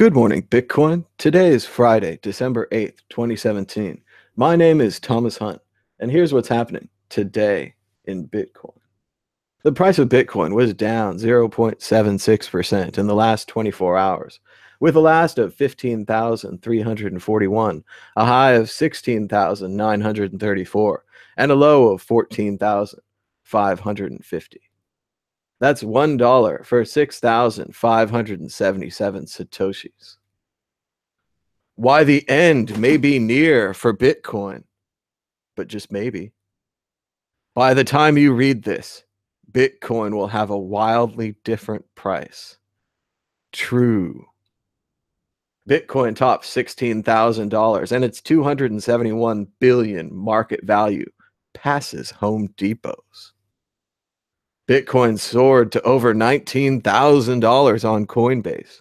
Good morning, Bitcoin. Today is Friday, December 8th, 2017. My name is Thomas Hunt, and here's what's happening today in Bitcoin. The price of Bitcoin was down 0.76% in the last 24 hours, with a last of 15,341, a high of 16,934, and a low of 14,550. That's $1 for 6,577 Satoshis. Why the end may be near for Bitcoin, but just maybe. By the time you read this, Bitcoin will have a wildly different price. True. Bitcoin tops $16,000 and its 271 billion market value passes Home Depot's. Bitcoin soared to over $19,000 on Coinbase,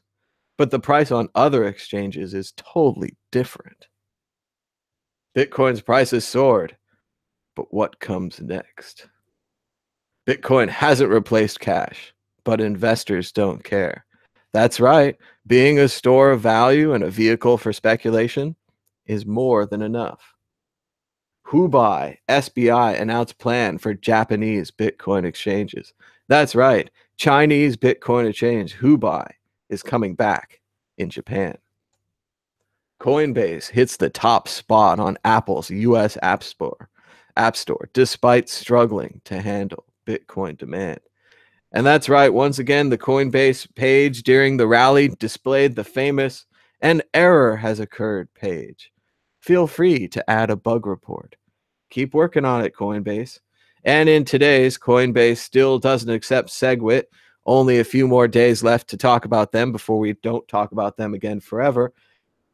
but the price on other exchanges is totally different. Bitcoin's price has soared, but what comes next? Bitcoin hasn't replaced cash, but investors don't care. That's right, being a store of value and a vehicle for speculation is more than enough. Huobi, SBI announced plan for Japanese Bitcoin exchanges. That's right, Chinese Bitcoin exchange Huobi is coming back in Japan. Coinbase hits the top spot on Apple's US App Store, despite struggling to handle Bitcoin demand. And that's right, once again, the Coinbase page during the rally displayed the famous "an error has occurred" page. Feel free to add a bug report. Keep working on it, Coinbase. And in today's, Coinbase still doesn't accept SegWit. Only a few more days left to talk about them before we don't talk about them again forever.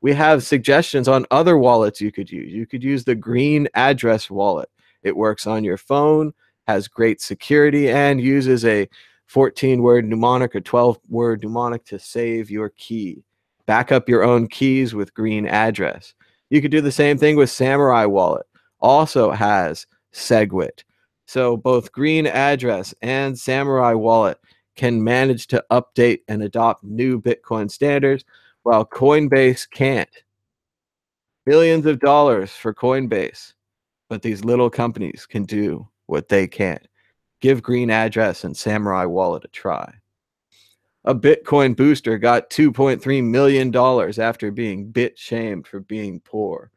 We have suggestions on other wallets you could use. You could use the GreenAddress wallet. It works on your phone, has great security, and uses a 14-word mnemonic or 12-word mnemonic to save your key. Back up your own keys with GreenAddress. You could do the same thing with Samourai wallet. Also has SegWit. So both GreenAddress and Samourai wallet can manage to update and adopt new Bitcoin standards, while Coinbase can't. Billions of dollars for Coinbase, but these little companies can do what they can't. Give GreenAddress and Samourai wallet a try. A Bitcoin booster got $2.3 million after being bit-shamed for being poor.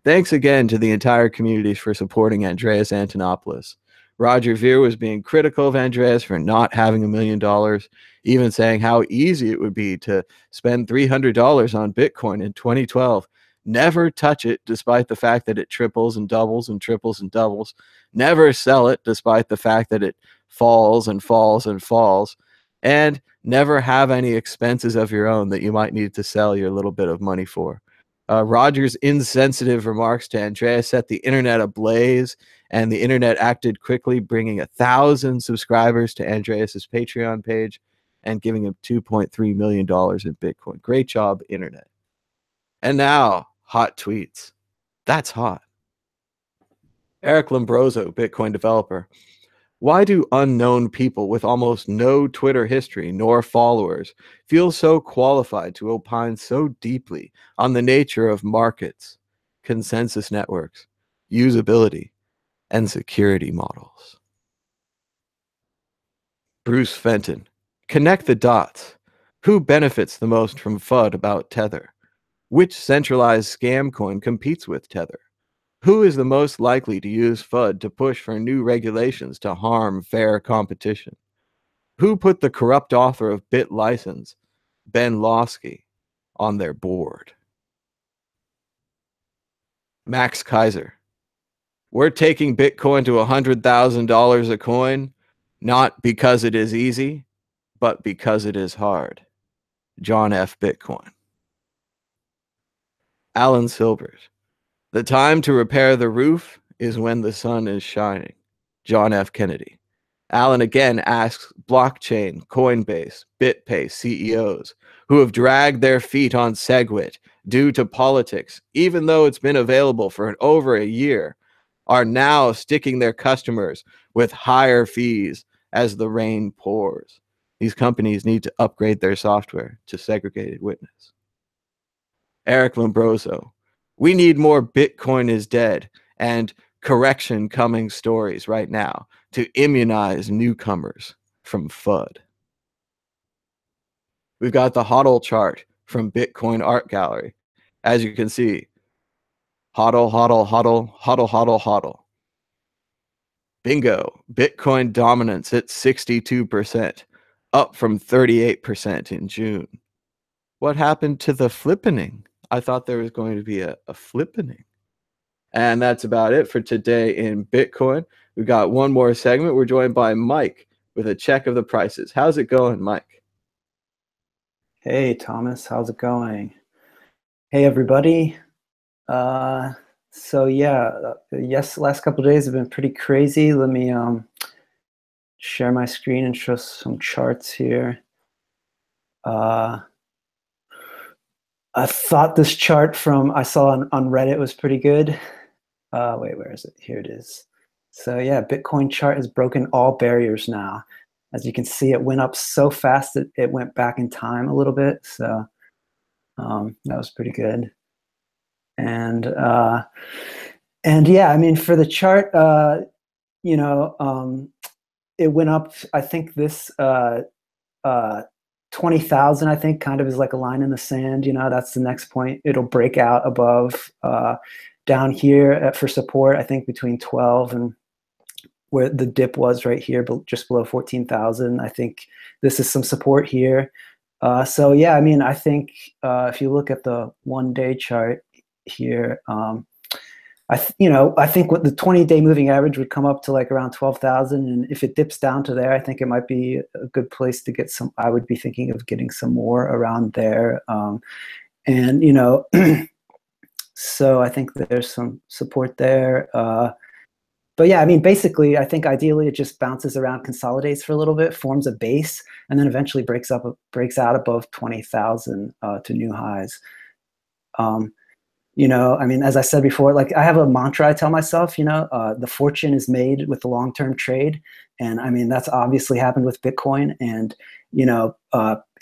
Thanks again to the entire community for supporting Andreas Antonopoulos. Roger Ver was being critical of Andreas for not having $1 million, even saying how easy it would be to spend $300 on Bitcoin in 2012. Never touch it, despite the fact that it triples and doubles and triples and doubles. Never sell it, despite the fact that it falls and falls and falls. And never have any expenses of your own that you might need to sell your little bit of money for. Roger's insensitive remarks to Andreas set the internet ablaze, and the internet acted quickly, bringing 1,000 subscribers to Andreas's Patreon page and giving him $2.3 million in Bitcoin. Great job, internet. And now, hot tweets. That's hot. Eric Lombroso, Bitcoin developer. Why do unknown people with almost no Twitter history nor followers feel so qualified to opine so deeply on the nature of markets, consensus networks, usability, and security models? Bruce Fenton. Connect the dots. Who benefits the most from FUD about Tether? Which centralized scam coin competes with Tether? Who is the most likely to use FUD to push for new regulations to harm fair competition? Who put the corrupt author of BitLicense, Ben Lawsky, on their board? Max Kaiser. We're taking Bitcoin to $100,000 a coin, not because it is easy, but because it is hard. John F. Bitcoin. Alan Silbert. The time to repair the roof is when the sun is shining. John F. Kennedy. Alan again asks blockchain, Coinbase, BitPay CEOs who have dragged their feet on SegWit due to politics, even though it's been available for over a year, are now sticking their customers with higher fees as the rain pours. These companies need to upgrade their software to segregated witness. Eric Lombroso. We need more Bitcoin is dead and correction coming stories right now to immunize newcomers from FUD. We've got the HODL chart from Bitcoin Art Gallery. As you can see, HODL, HODL, HODL, HODL, HODL, HODL. Bingo, Bitcoin dominance at 62%, up from 38% in June. What happened to the flippening? I thought there was going to be a flippening. And that's about it for today in Bitcoin. We've got one more segment. We're joined by Mike with a check of the prices. How's it going, Mike? Hey, Thomas, how's it going? Hey, everybody. So yeah, yes, the last couple of days have been pretty crazy. Let me share my screen and show some charts here. I thought this chart I saw on Reddit was pretty good. Wait, where is it? Here it is. So yeah, Bitcoin chart has broken all barriers now. As you can see, it went up so fast that it went back in time a little bit. So that was pretty good. And yeah, I mean, for the chart, it went up. I think this 20,000, I think, kind of is like a line in the sand. That's the next point. It'll break out above down here for support. I think between 12 and where the dip was right here, but just below 14,000. I think this is some support here. So yeah, I mean, I think if you look at the 1-day chart here, I think what the 20-day moving average would come up to like around 12,000, and if it dips down to there, I think it might be a good place to get some. I would be thinking of getting some more around there, and so I think there's some support there. But yeah, I mean, basically, I think ideally it just bounces around, consolidates for a little bit, forms a base, and then eventually breaks out above 20,000 to new highs. I mean, as I said before, like I have a mantra I tell myself, the fortune is made with the long-term trade. And I mean, that's obviously happened with Bitcoin. And,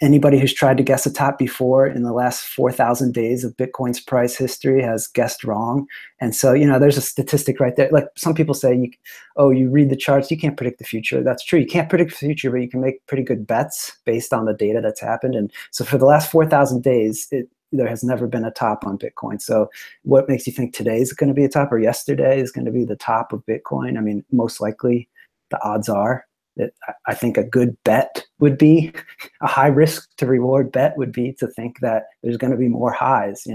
anybody who's tried to guess a top before in the last 4,000 days of Bitcoin's price history has guessed wrong. And so, there's a statistic right there. Like some people say, you read the charts, you can't predict the future. That's true. You can't predict the future, but you can make pretty good bets based on the data that's happened. And so for the last 4,000 days, there has never been a top on Bitcoin. So what makes you think today is going to be a top, or yesterday is going to be the top of Bitcoin? I mean, most likely the odds are that I think a good bet would be, a high risk to reward bet would be to think that there's going to be more highs,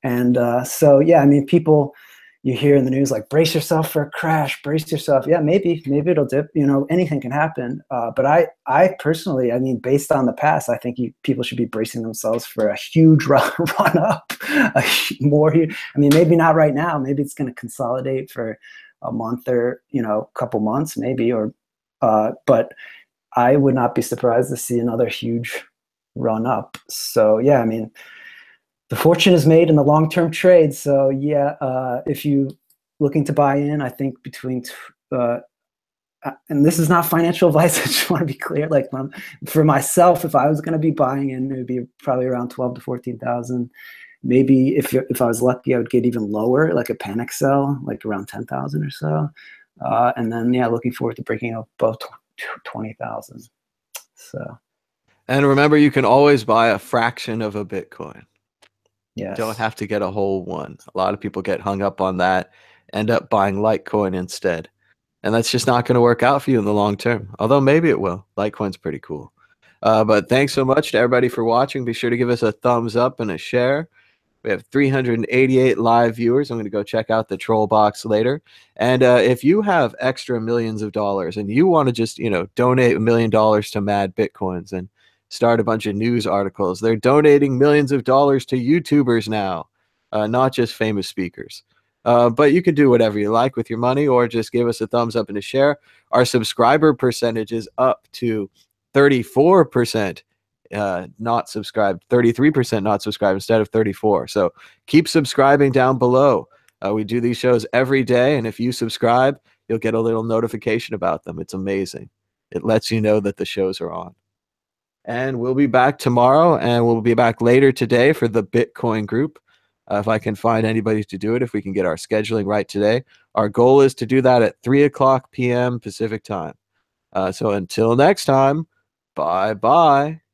And so, yeah, I mean, people you hear in the news like, brace yourself for a crash, brace yourself. Yeah, maybe it'll dip, anything can happen. But I personally, I mean, based on the past, I think people should be bracing themselves for a huge run up, more. I mean, maybe not right now. Maybe it's going to consolidate for a month or, couple months maybe, but I would not be surprised to see another huge run up. So yeah, I mean, the fortune is made in the long-term trade. So yeah, if you looking to buy in, I think between, and this is not financial advice, I just want to be clear. Like for myself, if I was going to be buying in, it would be probably around 12 to 14,000. Maybe if I was lucky, I would get even lower, like a panic sell, like around 10,000 or so. And then yeah, looking forward to breaking up above 20,000. So. And remember, you can always buy a fraction of a Bitcoin. Yes. You don't have to get a whole one. A lot of people get hung up on that, end up buying Litecoin instead. And that's just not going to work out for you in the long term. Although maybe it will. Litecoin's pretty cool. But thanks so much to everybody for watching. Be sure to give us a thumbs up and a share. We have 388 live viewers. I'm going to go check out the troll box later. And if you have extra millions of dollars and you want to just, donate $1 million to Mad Bitcoins and start a bunch of news articles, they're donating millions of dollars to YouTubers now, not just famous speakers. But you can do whatever you like with your money, or just give us a thumbs up and a share. Our subscriber percentage is up to 34%. Not subscribed, 33% not subscribed instead of 34. So keep subscribing down below. We do these shows every day, and if you subscribe, you'll get a little notification about them. It's amazing. It lets you know that the shows are on. And we'll be back tomorrow, and we'll be back later today for the Bitcoin group. If I can find anybody to do it, if we can get our scheduling right today. Our goal is to do that at 3:00 p.m. Pacific time. So until next time, bye-bye.